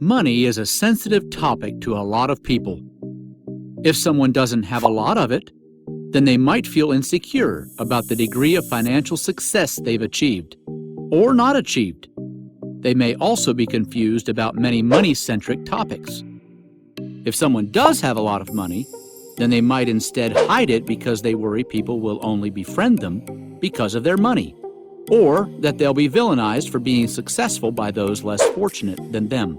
Money is a sensitive topic to a lot of people. If someone doesn't have a lot of it, then they might feel insecure about the degree of financial success they've achieved or not achieved. They may also be confused about many money-centric topics. If someone does have a lot of money, then they might instead hide it because they worry people will only befriend them because of their money, or that they'll be villainized for being successful by those less fortunate than them.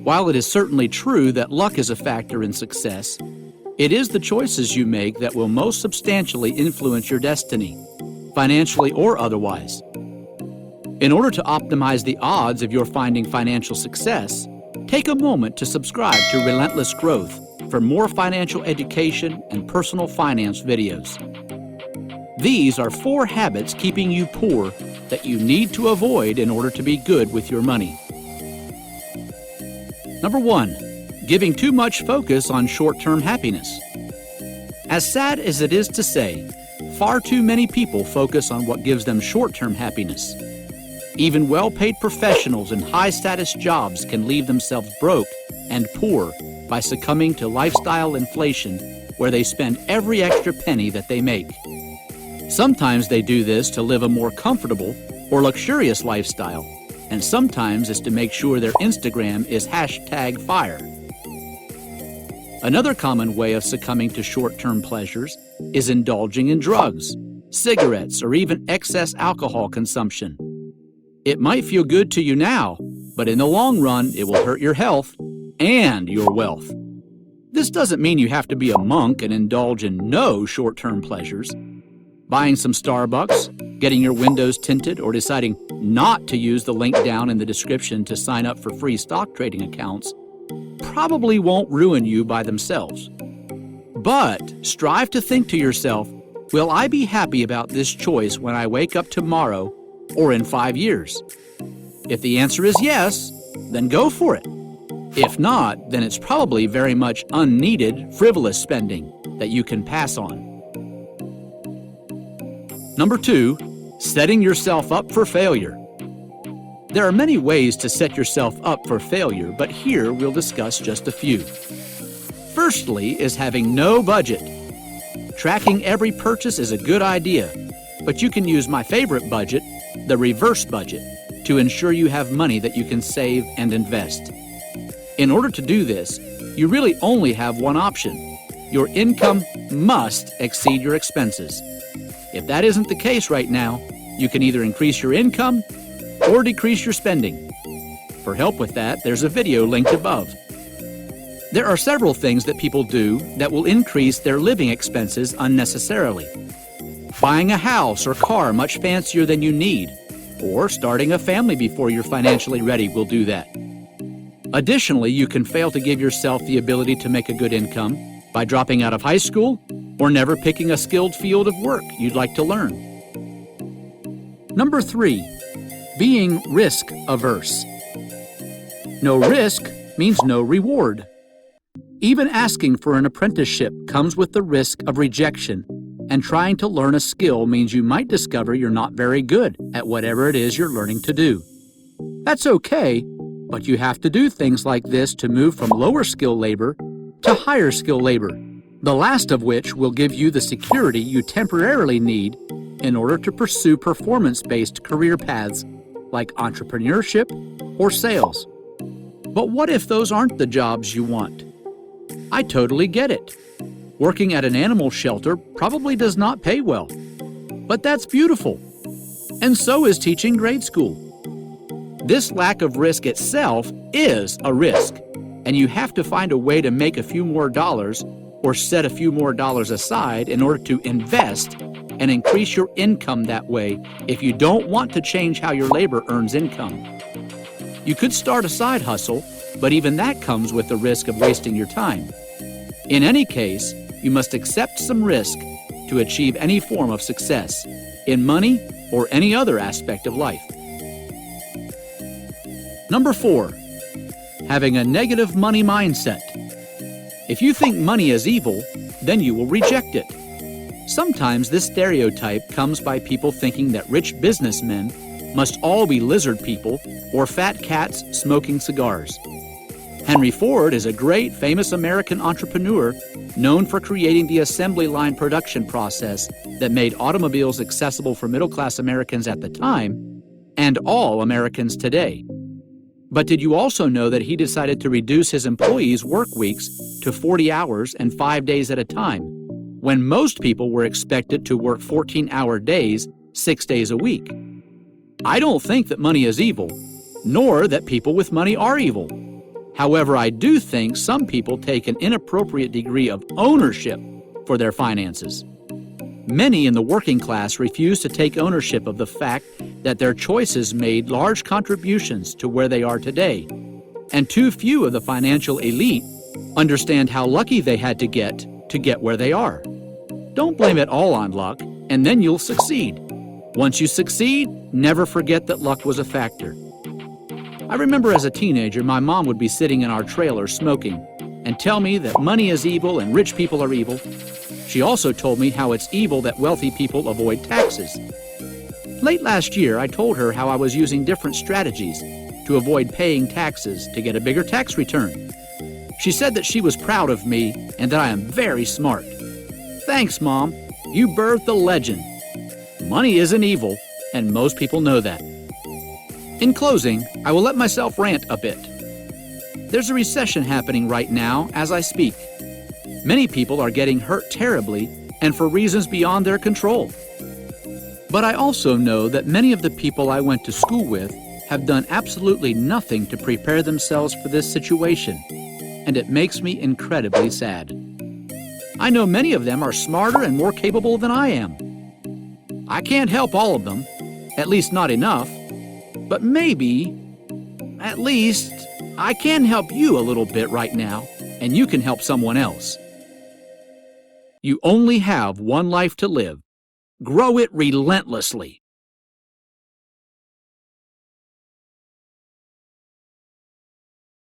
While it is certainly true that luck is a factor in success, it is the choices you make that will most substantially influence your destiny, financially or otherwise. In order to optimize the odds of your finding financial success, take a moment to subscribe to Relentless Growth for more financial education and personal finance videos. These are 4 habits keeping you poor that you need to avoid in order to be good with your money. Number 1, giving too much focus on short-term happiness. As sad as it is to say, far too many people focus on what gives them short-term happiness. Even well-paid professionals in high-status jobs can leave themselves broke and poor by succumbing to lifestyle inflation, where they spend every extra penny that they make. Sometimes they do this to live a more comfortable or luxurious lifestyle, and sometimes it's to make sure their Instagram is #fire. Another common way of succumbing to short-term pleasures is indulging in drugs, cigarettes, or even excess alcohol consumption. It might feel good to you now, but in the long run, it will hurt your health and your wealth. This doesn't mean you have to be a monk and indulge in no short-term pleasures. Buying some Starbucks, getting your windows tinted, or deciding not to use the link down in the description to sign up for free stock trading accounts probably won't ruin you by themselves. But strive to think to yourself, will I be happy about this choice when I wake up tomorrow or in 5 years? If the answer is yes, then go for it. If not, then it's probably very much unneeded, frivolous spending that you can pass on. Number 2, setting yourself up for failure. There are many ways to set yourself up for failure, but here we'll discuss just a few. Firstly is having no budget. Tracking every purchase is a good idea, but you can use my favorite budget, the reverse budget, to ensure you have money that you can save and invest. In order to do this, you really only have one option. Your income must exceed your expenses. If that isn't the case right now, you can either increase your income or decrease your spending. For help with that, there's a video linked above. There are several things that people do that will increase their living expenses unnecessarily. Buying a house or car much fancier than you need, or starting a family before you're financially ready will do that. Additionally, you can fail to give yourself the ability to make a good income by dropping out of high school or never picking a skilled field of work you'd like to learn. Number 3, being risk averse. No risk means no reward. Even asking for an apprenticeship comes with the risk of rejection, and trying to learn a skill means you might discover you're not very good at whatever it is you're learning to do. That's okay, but you have to do things like this to move from lower skill labor to higher skill labor, the last of which will give you the security you temporarily need in order to pursue performance-based career paths like entrepreneurship or sales. But what if those aren't the jobs you want? I totally get it. Working at an animal shelter probably does not pay well. But that's beautiful. And so is teaching grade school. This lack of risk itself is a risk, and you have to find a way to make a few more dollars or set a few more dollars aside in order to invest and increase your income that way if you don't want to change how your labor earns income. You could start a side hustle, but even that comes with the risk of wasting your time. In any case, you must accept some risk to achieve any form of success, in money or any other aspect of life. Number 4, having a negative money mindset. If you think money is evil, then you will reject it. Sometimes this stereotype comes by people thinking that rich businessmen must all be lizard people or fat cats smoking cigars. Henry Ford is a great, famous American entrepreneur known for creating the assembly line production process that made automobiles accessible for middle-class Americans at the time and all Americans today. But did you also know that he decided to reduce his employees' work weeks to 40 hours and 5 days at a time, when most people were expected to work 14-hour days, 6 days a week? I don't think that money is evil, nor that people with money are evil. However, I do think some people take an inappropriate degree of ownership for their finances. Many in the working class refuse to take ownership of the fact that their choices made large contributions to where they are today, and too few of the financial elite understand how lucky they had to get where they are. Don't blame it all on luck, and then you'll succeed. Once you succeed, never forget that luck was a factor. I remember as a teenager, my mom would be sitting in our trailer smoking and tell me that money is evil and rich people are evil. She also told me how it's evil that wealthy people avoid taxes. Late last year, I told her how I was using different strategies to avoid paying taxes to get a bigger tax return. She said that she was proud of me and that I am very smart. Thanks, Mom. You birthed a legend. Money isn't evil, and most people know that. In closing, I will let myself rant a bit. There's a recession happening right now as I speak. Many people are getting hurt terribly and for reasons beyond their control. But I also know that many of the people I went to school with have done absolutely nothing to prepare themselves for this situation, and it makes me incredibly sad. I know many of them are smarter and more capable than I am. I can't help all of them, at least not enough. But maybe, at least, I can help you a little bit right now, and you can help someone else. You only have one life to live. Grow it relentlessly.